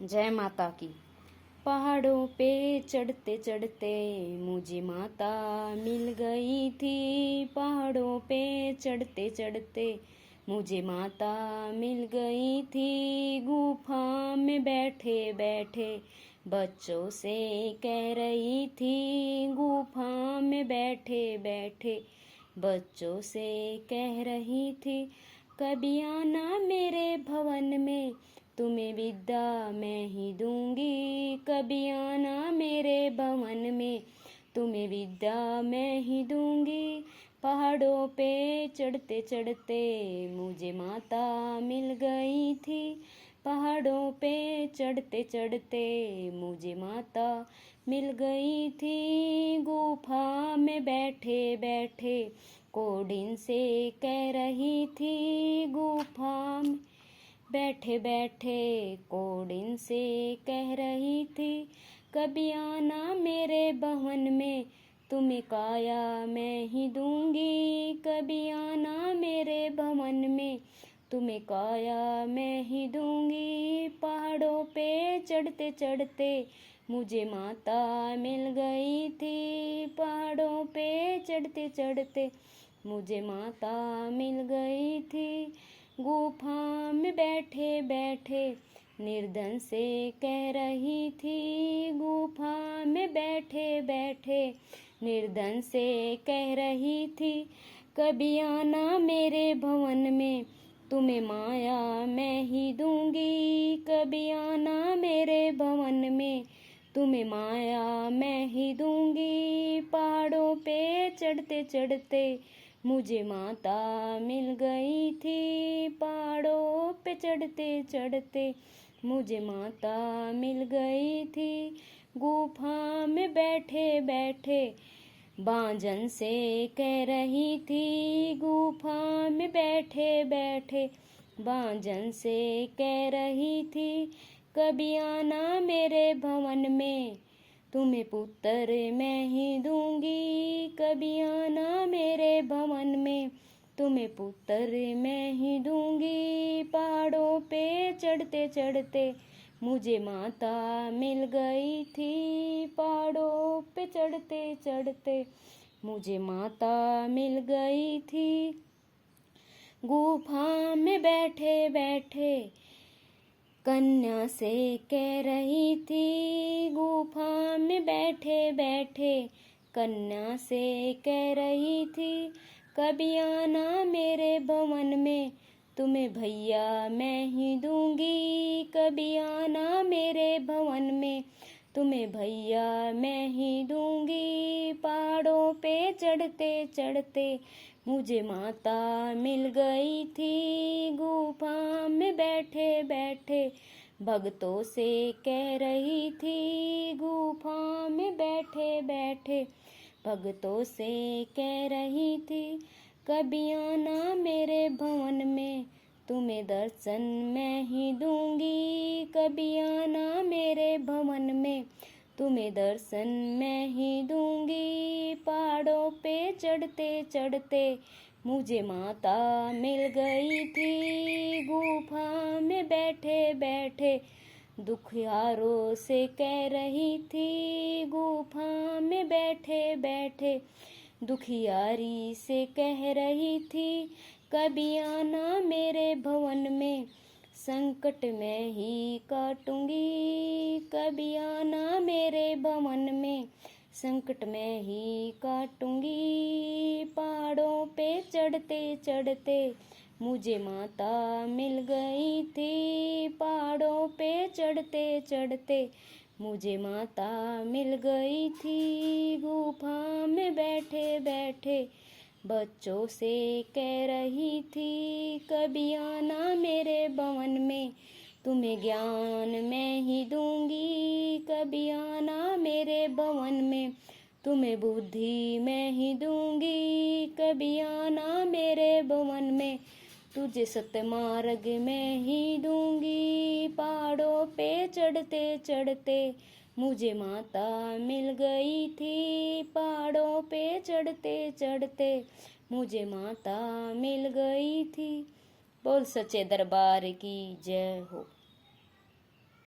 जय माता की। पहाड़ों पे चढ़ते चढ़ते मुझे माता मिल गई थी। पहाड़ों पे चढ़ते चढ़ते मुझे माता मिल गई थी। गुफा में बैठे बैठे बच्चों से कह रही थी। गुफा में बैठे बैठे बच्चों से कह रही थी। कभी आना मेरे भवन में, तुम्हें विद्या मैं ही दूंगी। कभी आना मेरे भवन में, तुम्हें विद्या मैं ही दूंगी। पहाड़ों पे चढ़ते चढ़ते मुझे माता मिल गई थी। पहाड़ों पे चढ़ते चढ़ते मुझे माता मिल गई थी। गुफा में बैठे बैठे कोडिन से कह रही थी। गुफा में बैठे बैठे कोडिन से कह रही थी। कभी आना मेरे भवन में, तुम्हें काया मैं ही दूंगी। कभी आना मेरे भवन में, तुम्हें काया मैं ही दूंगी। पहाड़ों पे चढ़ते चढ़ते मुझे माता मिल गई थी। पहाड़ों पे चढ़ते चढ़ते मुझे माता मिल गई थी। गुफा में बैठे बैठे निर्धन से कह रही थी। गुफा में बैठे बैठे निर्धन से कह रही थी। कभी आना मेरे भवन में, तुम्हें माया मैं ही दूंगी। कभी आना मेरे भवन में, तुम्हें माया मैं ही दूंगी। पहाड़ों पे चढ़ते चढ़ते मुझे माता मिल गई थी। पहाड़ों पे चढ़ते चढ़ते मुझे माता मिल गई थी। गुफा में बैठे बैठे बांझन से कह रही थी। गुफा में बैठे बैठे बांझन से कह रही थी। कभी आना मेरे भवन में, तुम्हें पुत्र मैं ही दूंगी। कभी आना मेरे भवन में, तुम्हें पुत्र मैं ही दूंगी। पहाड़ों पे चढ़ते चढ़ते मुझे माता मिल गई थी। पहाड़ों पे चढ़ते चढ़ते मुझे माता मिल गई थी। गुफा में बैठे बैठे कन्या से कह रही थी। गुफा में बैठे बैठे कन्या से कह रही थी। कभी आना मेरे भवन में, तुम्हें भैया मैं ही दूंगी। कभी आना मेरे भवन में, तुम्हें भैया मैं ही दूंगी। पहाड़ों पे चढ़ते चढ़ते मुझे माता मिल गई थी। गुफा में बैठे बैठे भक्तों से कह रही थी। गुफा में बैठे बैठे भक्तों से कह रही थी। कभी आना मेरे भवन में, तुम्हें दर्शन मैं ही दूंगी। कभी आना मेरे भवन में, तुम्हें दर्शन मैं ही दूंगी। पहाड़ों पे चढ़ते चढ़ते मुझे माता मिल गई थी। गुफा में बैठे बैठे दुखियारों से कह रही थी। गुफा में बैठे बैठे दुखियारी से कह रही थी। कभी आना मेरे भवन में, संकट में ही काटूंगी। कभी आना मेरे भवन में, संकट में ही काटूंगी। पहाड़ों पे चढ़ते चढ़ते मुझे माता मिल गई थी। पहाड़ों पे चढ़ते चढ़ते मुझे माता मिल गई थी। गुफा में बैठे बैठे बच्चों से कह रही थी। कभी आना मेरे भवन में, तुम्हें ज्ञान मैं ही दूंगी। कभी आना मेरे भवन में, तुम्हें बुद्धि मैं ही दूंगी। कभी आना मेरे भवन में, तुझे सत्य मार्ग मैं ही दूंगी। पहाड़ों पे चढ़ते चढ़ते मुझे माता मिल गई थी। पहाड़ों पे चढ़ते चढ़ते मुझे माता मिल गई थी। बोल सच्चे दरबार की जय हो।